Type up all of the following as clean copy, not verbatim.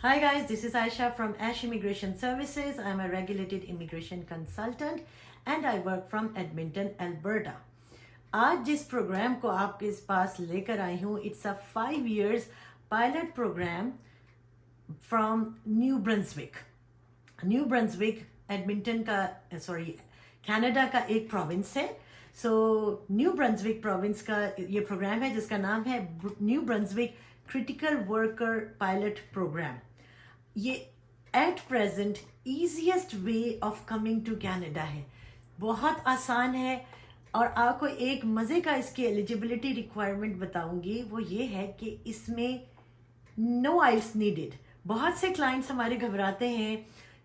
Hi guys, this is Aisha from Ash Immigration Services. I'm a regulated immigration consultant and I work from Edmonton, Alberta. आज जिस programme को आपके पास लेकर आई हूँ, it's a 5 years pilot programme from New Brunswick. New Brunswick Edmonton का Canada का एक प्रोविंस है. सो न्यू ब्रंसविक प्रोविंस का ये प्रोग्राम है जिसका नाम है New Brunswick critical worker pilot programme. ये at present easiest way of coming to Canada है. बहुत आसान है और आपको एक मज़े का इसकी एलिजिबिलिटी रिक्वायरमेंट बताऊंगी. वो ये है कि इसमें नो आइल्स नीडेड. बहुत से क्लाइंट्स हमारे घबराते हैं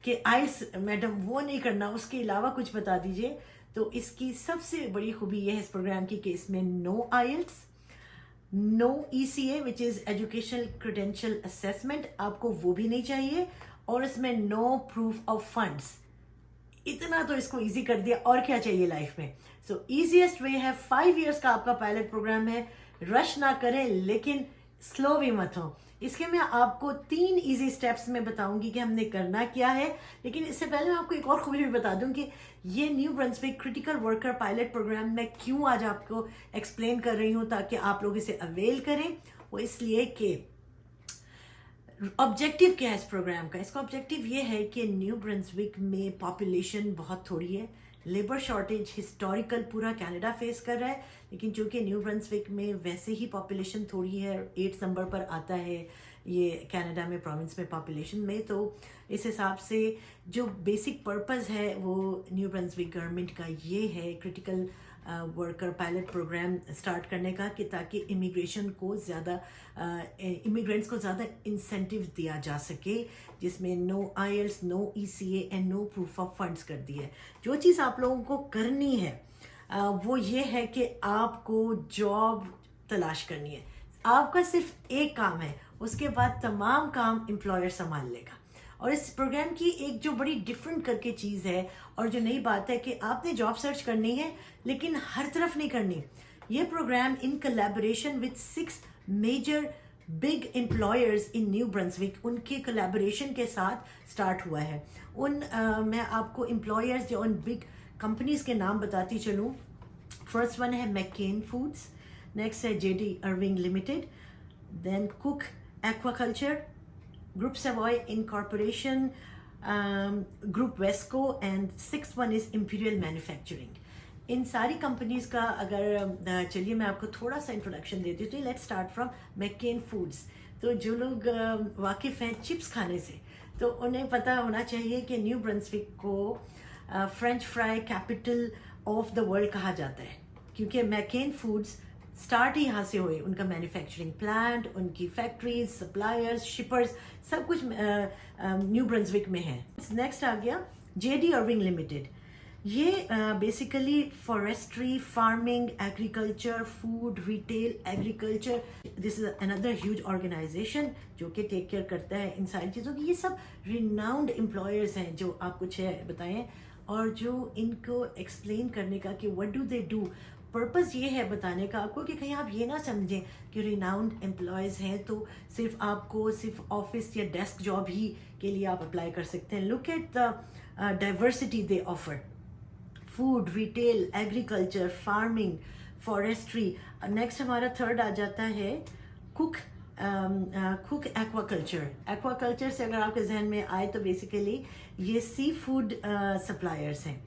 कि आइल्स मैडम वो नहीं करना, उसके अलावा कुछ बता दीजिए. तो इसकी सबसे बड़ी खूबी ये है इस प्रोग्राम की कि इसमें no IELTS, no ECA which is educational credential assessment, आपको वो भी नहीं चाहिए, और इसमें नो प्रूफ ऑफ फंड्स. इतना तो इसको इजी कर दिया, और क्या चाहिए लाइफ में. सो ईजीएस्ट वे है. 5 years का आपका पायलट प्रोग्राम है. रश ना करें लेकिन स्लो भी मत हो. इसके मैं आपको 3 इजी स्टेप्स में बताऊंगी कि हमने करना क्या है. लेकिन इससे पहले मैं आपको एक और खूबी भी बता दूं कि ये New Brunswick critical worker pilot programme मैं क्यों आज आपको एक्सप्लेन कर रही हूं ताकि आप लोग इसे अवेल करें. वो इसलिए कि ऑब्जेक्टिव क्या है इस प्रोग्राम का. इसका ऑब्जेक्टिव ये है कि न्यू ब्रंसविक में पॉपुलेशन बहुत थोड़ी है. लेबर शॉर्टेज हिस्टोरिकल पूरा कनाडा फेस कर रहा है, लेकिन चूंकि न्यू ब्रंसविक में वैसे ही पॉपुलेशन थोड़ी है, 8 नंबर पर आता है ये कनाडा में प्रोविंस में पॉपुलेशन में, तो इस हिसाब से जो बेसिक पर्पस है वो न्यू ब्रंसविक गवर्नमेंट का ये है critical worker pilot programme start करने का, कि ताकि इमिग्रेशन को ज़्यादा इमिग्रेंट्स को ज़्यादा इंसेंटिव दिया जा सके, जिसमें no IELTS, no ECA and no proof of funds कर दी है. जो चीज़ आप लोगों को करनी है वो ये है कि आपको जॉब तलाश करनी है. आपका सिर्फ एक काम है, उसके बाद तमाम काम एम्प्लॉयर संभाल लेगा. और इस प्रोग्राम की एक जो बड़ी डिफरेंट करके चीज़ है और जो नई बात है कि आपने जॉब सर्च करनी है लेकिन हर तरफ नहीं करनी. ये programme in collaboration with 6 major big employers in New Brunswick, उनके कोलैबोरेशन के साथ स्टार्ट हुआ है. मैं आपको एम्प्लॉयर्स या उन बिग कंपनीज के नाम बताती चलूँ. फर्स्ट वन है मैकेन फूड्स, नेक्स्ट है JD Irving limited, then Cooke aquaculture, Group Savoy Incorporation, Group Wesco, and 6th one is Imperial Manufacturing. इन सारी कंपनीज का अगर चलिए मैं आपको थोड़ा सा इंट्रोडक्शन देती हूँ. Let's start from मैकेन foods. तो जो लोग वाकिफ़ हैं चिप्स खाने से, तो उन्हें पता होना चाहिए कि न्यू ब्रंसविक को French fry capital of the world कहा जाता है, क्योंकि मैकेन फूड्स स्टार्ट ही यहाँ से हुए. उनका मैन्युफैक्चरिंग प्लांट, उनकी फैक्ट्रीज, सप्लायर्स, शिपर्स, सब कुछ न्यू ब्रंसविक में है. नेक्स्ट आ गया JD Irving लिमिटेड. ये basically forestry, farming, agriculture, food, retail, agriculture, this is another huge organisation जो कि टेक केयर करता है इन सारी चीज़ों की. ये सब रिनाउंड एम्प्लॉयर्स हैं जो आपको बताएं, और जो इनको एक्सप्लेन करने का कि what do they do. Purpose ये है बताने का आपको कि कहीं आप ये ना समझें कि रिनाउंड एम्प्लॉयज़ हैं तो सिर्फ आपको सिर्फ ऑफिस या डेस्क जॉब ही के लिए आप अप्लाई कर सकते हैं. Look at the diversity they offer. Food, retail, agriculture, farming, forestry. Next हमारा थर्ड आ जाता है कुक एक्वाकल्चर. एक्वाकल्चर से अगर आपके जहन में आए तो बेसिकली ये सी फूड सप्लायर्स हैं.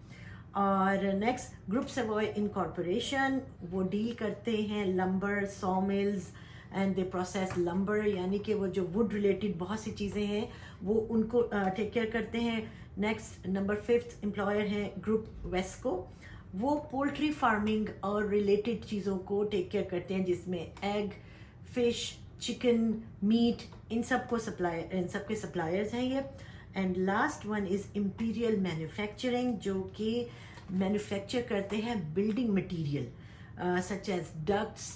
और नेक्स्ट ग्रुप सेवॉय इनकॉर्पोरेशन, वो डील करते हैं lumbar, saw mills and they process lumbar, यानी कि वो जो वुड रिलेटेड बहुत सी चीज़ें हैं वो उनको टेक केयर करते हैं. नेक्स्ट नंबर 5th एम्प्लॉयर है ग्रुप वेस्को. वो पोल्ट्री फार्मिंग और रिलेटेड चीज़ों को टेक केयर करते हैं, जिसमें एग, फिश, चिकन, मीट, इन सब के सप्लायर्स हैं ये. And last one is Imperial manufacturing, जो कि मैन्युफैक्चर करते हैं building material such as ducts,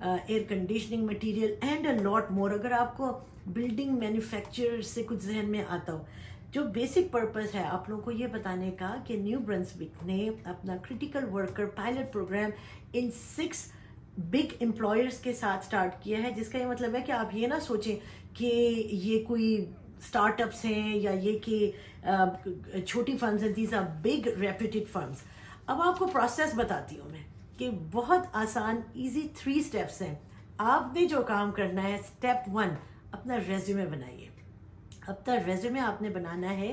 air conditioning material and a lot more. अगर आपको बिल्डिंग मैन्युफैक्चर से कुछ जहन में आता हो, जो बेसिक पर्पस है आप लोगों को ये बताने का कि न्यू ब्रंसविक ने अपना क्रिटिकल वर्कर पायलट प्रोग्राम इन 6 बिग एम्प्लॉयर्स के साथ स्टार्ट किया है, जिसका ये मतलब है कि आप ये ना सोचें कि ये कोई स्टार्ट अप्स हैं या ये कि छोटी फर्म्स हैं, these are big reputed firms. अब आपको प्रोसेस बताती हूँ मैं कि बहुत आसान इजी 3 स्टेप्स हैं। आपने जो काम करना है, स्टेप 1, अपना रेज्यूमे बनाइए। अपना रेज्यूमे आपने बनाना है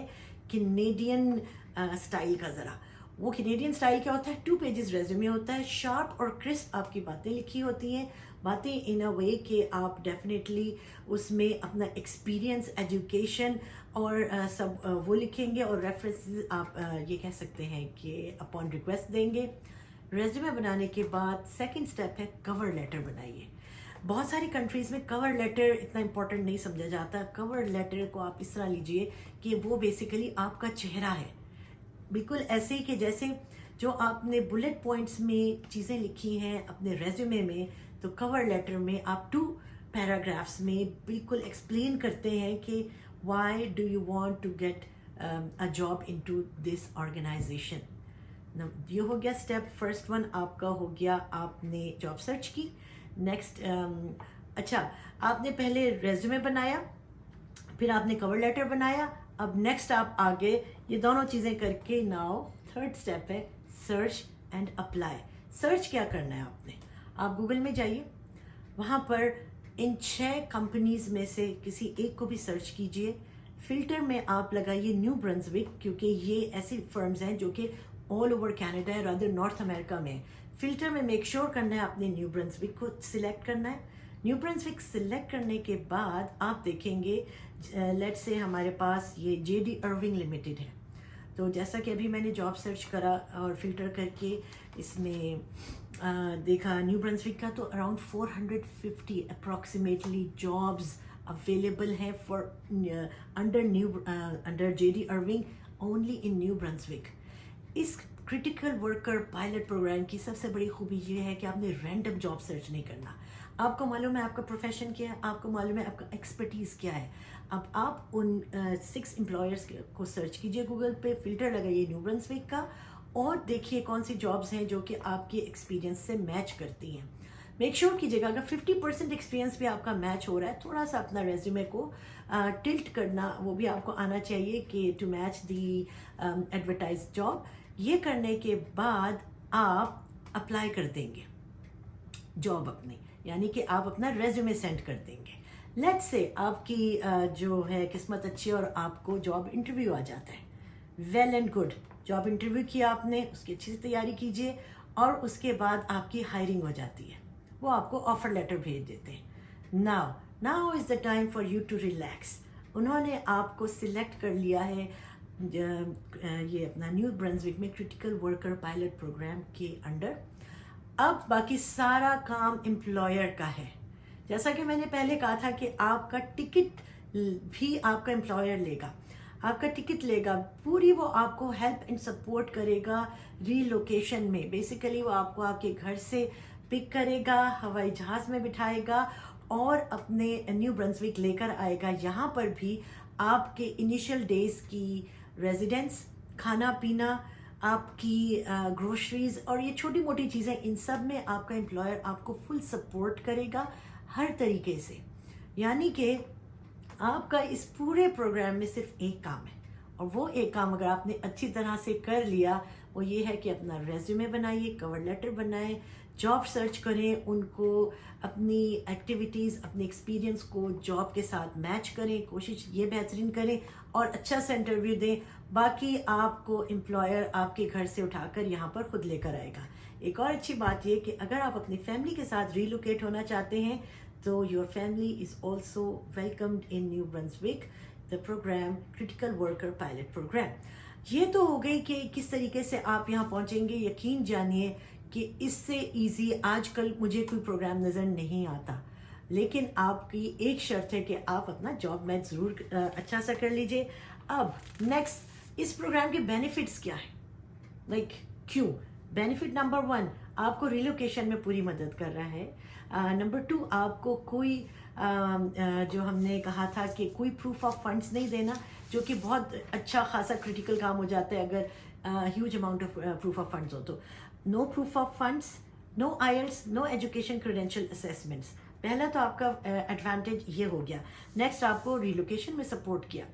कैनेडियन स्टाइल का। ज़रा वो कैनेडियन स्टाइल क्या होता है, 2 पेजेस रेज्यूमे होता है, शार्प और क्रिस्प आपकी बातें लिखी होती हैं, बातें इन अ वे कि आप डेफिनेटली उसमें अपना एक्सपीरियंस, एजुकेशन और सब वो लिखेंगे, और रेफरेंसेस आप ये कह सकते हैं कि अपॉन रिक्वेस्ट देंगे। रेज्यूमे बनाने के बाद सेकंड स्टेप है कवर लेटर बनाइए। बहुत सारी कंट्रीज़ में कवर लेटर इतना इम्पोर्टेंट नहीं समझा जाता। कवर लेटर को आप इस तरह लीजिए कि वो बेसिकली आपका चेहरा है, बिल्कुल ऐसे ही कि जैसे जो आपने बुलेट पॉइंट्स में चीज़ें लिखी हैं अपने रेज्यूमे में, तो कवर लेटर में आप 2 पैराग्राफ्स में बिल्कुल एक्सप्लेन करते हैं कि why do you want to get a job into this organisation. ये हो गया स्टेप फर्स्ट 1 आपका हो गया, आपने जॉब सर्च की। नेक्स्ट अच्छा, आपने पहले रेज्यूमे बनाया, फिर आपने कवर लेटर बनाया, अब नेक्स्ट आप आगे ये दोनों चीज़ें करके नाउ थर्ड स्टेप है सर्च एंड अप्लाई। सर्च क्या करना है आपने, आप गूगल में जाइए, वहाँ पर इन 6 कंपनीज में से किसी एक को भी सर्च कीजिए। फिल्टर में आप लगाइए न्यू ब्रंसविक, क्योंकि ये ऐसी फर्म्स हैं जो कि ऑल ओवर कनाडा है, रादर नॉर्थ अमेरिका में। फिल्टर में मेक श्योर करना है आपने न्यू ब्रंसविक को सिलेक्ट करना है। न्यू ब्रंसविक सिलेक्ट करने के बाद आप देखेंगे लेट्स से हमारे पास ये JD अर्विंग लिमिटेड है। तो जैसा कि अभी मैंने जॉब सर्च करा और फिल्टर करके इसमें देखा न्यू ब्रंसविक का, तो अराउंड 450 अप्रॉक्सीमेटली जॉब्स अवेलेबल हैं for under JD अर्विंग only in New Brunswick. इस क्रिटिकल वर्कर पायलट प्रोग्राम की सबसे बड़ी खूबी ये है कि आपने रैंडम जॉब सर्च नहीं करना। आपको मालूम है आपका प्रोफेशन क्या है, आपको मालूम है आपका एक्सपर्टीज़ क्या है। अब आप उन 6 एम्प्लॉयर्स को सर्च कीजिए गूगल पे, फिल्टर लगाइए न्यू ब्रंसविक का, और देखिए कौन सी जॉब्स हैं जो कि आपके एक्सपीरियंस से मैच करती हैं। मेक श्योर कीजिएगा अगर 50% एक्सपीरियंस भी आपका मैच हो रहा है, थोड़ा सा अपना रेज्यूमे को टिल्ट करना वो भी आपको आना चाहिए कि to match the advertise job. ये करने के बाद आप अप्लाई कर देंगे जॉब अपनी, यानी कि आप अपना रेज्यूमे सेंड कर देंगे। लेट्स से आपकी जो है किस्मत अच्छी और आपको जॉब इंटरव्यू आ जाता है, well and good. Job interview किया आपने, उसकी अच्छी से तैयारी कीजिए, और उसके बाद आपकी हायरिंग हो जाती है, वो आपको ऑफर लेटर भेज देते हैं। Now is the time for you to relax. उन्होंने आपको सिलेक्ट कर लिया है ये अपना न्यू ब्रंसविक में क्रिटिकल वर्कर पायलट प्रोग्राम के अंडर। अब बाकी सारा काम एम्प्लॉयर का है। जैसा कि मैंने पहले कहा था कि आपका टिकट भी आपका एम्प्लॉयर लेगा, आपका टिकट लेगा, पूरी वो आपको हेल्प एंड सपोर्ट करेगा रीलोकेशन में। बेसिकली वो आपको आपके घर से पिक करेगा, हवाई जहाज़ में बिठाएगा और अपने न्यू ब्रंसविक लेकर आएगा। यहाँ पर भी आपके इनिशियल डेज की रेजिडेंस, खाना पीना, आपकी ग्रोसरीज और ये छोटी मोटी चीज़ें, इन सब में आपका एम्प्लॉयर आपको फुल सपोर्ट करेगा हर तरीके से। यानी कि आपका इस पूरे प्रोग्राम में सिर्फ एक काम है, और वो एक काम अगर आपने अच्छी तरह से कर लिया वो ये है कि अपना रेज्यूमे बनाइए, कवर लेटर बनाएं, जॉब सर्च करें, उनको अपनी एक्टिविटीज़, अपने एक्सपीरियंस को जॉब के साथ मैच करें, कोशिश ये बेहतरीन करें और अच्छा सा इंटरव्यू दें। बाकी आपको एम्प्लॉयर आपके घर से उठाकर यहाँ पर खुद लेकर आएगा। एक और अच्छी बात ये कि अगर आप अपनी फैमिली के साथ रीलोकेट होना चाहते हैं तो your family is also welcomed in New Brunswick the programme critical worker pilot programme. ये तो हो गई कि किस तरीके से आप यहाँ पहुँचेंगे। यकीन जानिए कि इससे इजी आजकल मुझे कोई प्रोग्राम नज़र नहीं आता, लेकिन आपकी एक शर्त है कि आप अपना जॉब मैच ज़रूर अच्छा सा कर लीजिए। अब नेक्स्ट, इस प्रोग्राम के बेनिफिट्स क्या है, क्यों? बेनिफिट नंबर 1, आपको रिलोकेशन में पूरी मदद कर रहा है। नंबर 2, आपको कोई जो हमने कहा था कि कोई प्रूफ ऑफ फंड्स नहीं देना, जो कि बहुत अच्छा खासा क्रिटिकल काम हो जाता है अगर huge amount of proof of funds हो तो। No proof of funds, no IELTS, no education credential assessments. पहला तो आपका एडवांटेज ये हो गया। नेक्स्ट आपको रिलोकेशन में सपोर्ट किया।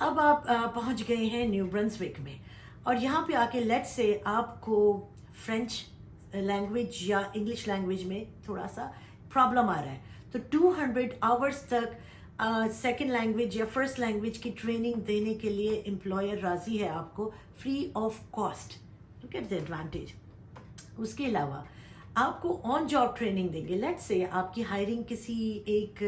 अब आप पहुंच गए हैं न्यू ब्रंसविक में, और यहाँ पे आके लेट्स से आपको फ्रेंच लैंग्वेज या इंग्लिश लैंग्वेज में थोड़ा सा प्रॉब्लम आ रहा है, तो 200 आवर्स तक सेकेंड लैंग्वेज या फर्स्ट लैंग्वेज की ट्रेनिंग देने के लिए एम्प्लॉयर राजी है आपको free of cost. Look at the advantage. उसके अलावा आपको ऑन जॉब ट्रेनिंग देंगे। लेट्स से आपकी हायरिंग किसी एक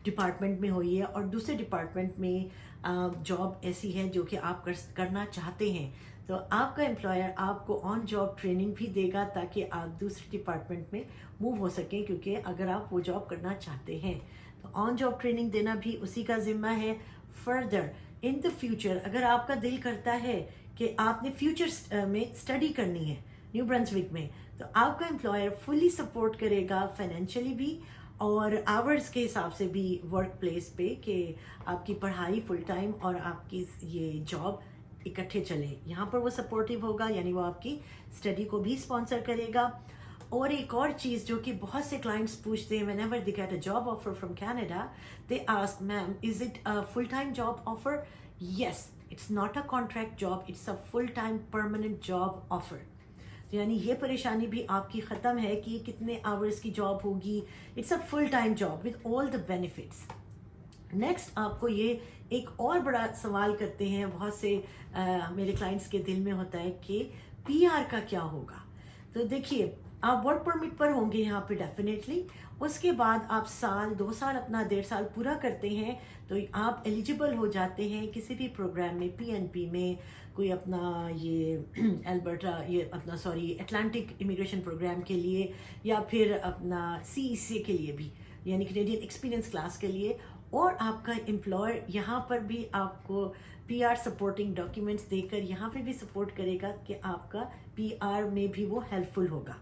डिपार्टमेंट में हुई है और दूसरे डिपार्टमेंट में जॉब ऐसी है जो कि आप करना चाहते हैं, तो आपका एम्प्लॉयर आपको ऑन जॉब ट्रेनिंग भी देगा ताकि आप दूसरे डिपार्टमेंट में मूव हो सकें, क्योंकि अगर आप वो जॉब करना चाहते हैं तो ऑन जॉब ट्रेनिंग देना भी उसी का जिम्मा है। फर्दर इन द फ्यूचर अगर आपका दिल करता है कि आपने फ्यूचर में स्टडी करनी है न्यू ब्रंसविक में, तो आपका एम्प्लॉयर फुली सपोर्ट करेगा फाइनेंशियली भी और आवर्स के हिसाब से भी वर्क प्लेस पे, कि आपकी पढ़ाई फुल टाइम और आपकी ये जॉब इकट्ठे चले। यहाँ पर वो सपोर्टिव होगा, यानी वो आपकी स्टडी को भी स्पॉन्सर करेगा। और एक और चीज़ जो कि बहुत से क्लाइंट्स पूछते हैं whenever they get a job offer from Canada, they ask ma'am is it a full time job offer? Yes, it's not a contract job, it's a full time permanent job offer. यानी ये परेशानी भी आपकी ख़त्म है कि कितने hours की जॉब होगी। It's a full time job with all the benefits. Next आपको ये एक और बड़ा सवाल करते हैं बहुत से मेरे क्लाइंट्स के दिल में होता है कि पीआर का क्या होगा। तो देखिए, आप वर्क परमिट पर होंगे यहाँ पे डेफिनेटली, उसके बाद आप साल 2 साल अपना 1.5 साल पूरा करते हैं तो आप एलिजिबल हो जाते हैं किसी भी प्रोग्राम में, पीएनपी में, कोई अपना ये अल्बर्टा ये अपना सॉरी अटलांटिक इमिग्रेशन प्रोग्राम के लिए, या फिर अपना सीईसी के लिए भी, यानी कैनेडियन एक्सपीरियंस क्लास के लिए। और आपका एम्प्लॉयर यहाँ पर भी आपको पीआर सपोर्टिंग डॉक्यूमेंट्स देकर यहाँ पे भी सपोर्ट करेगा कि आपका पीआर में भी वो हेल्पफुल होगा।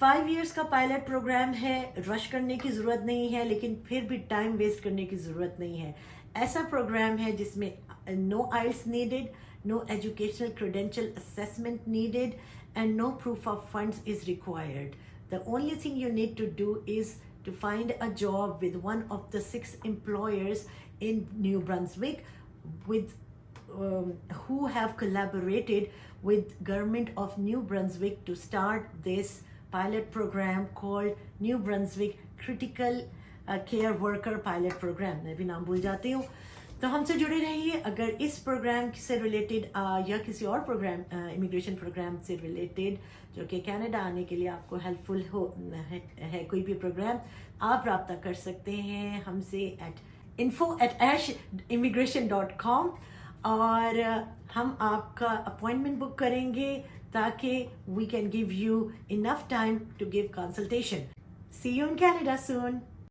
5 इयर्स का पायलट प्रोग्राम है, रश करने की ज़रूरत नहीं है, लेकिन फिर भी टाइम वेस्ट करने की ज़रूरत नहीं है। ऐसा प्रोग्राम है जिसमें no IELTS needed, no educational credential assessment needed and no proof of funds is required. The only thing you need to do is to find a job with one of the 6 employers in New Brunswick with who have collaborated with government of New Brunswick to start this pilot program called New Brunswick Critical Care Worker Pilot Program। मैं भी नाम भूल जाती हूँ। तो हमसे जुड़े रहिए। अगर इस प्रोग्राम से रिलेटेड या किसी और प्रोग्राम इमिग्रेशन प्रोग्राम से रिलेटेड जो कि कनाडा आने के लिए आपको हेल्पफुल है कोई भी प्रोग्राम, आप रब्ता कर सकते हैं हमसे at info@ashimmigration.com और हम आपका अपॉइंटमेंट बुक करेंगे ताकि we can give you enough time to give consultation. See you in Canada soon.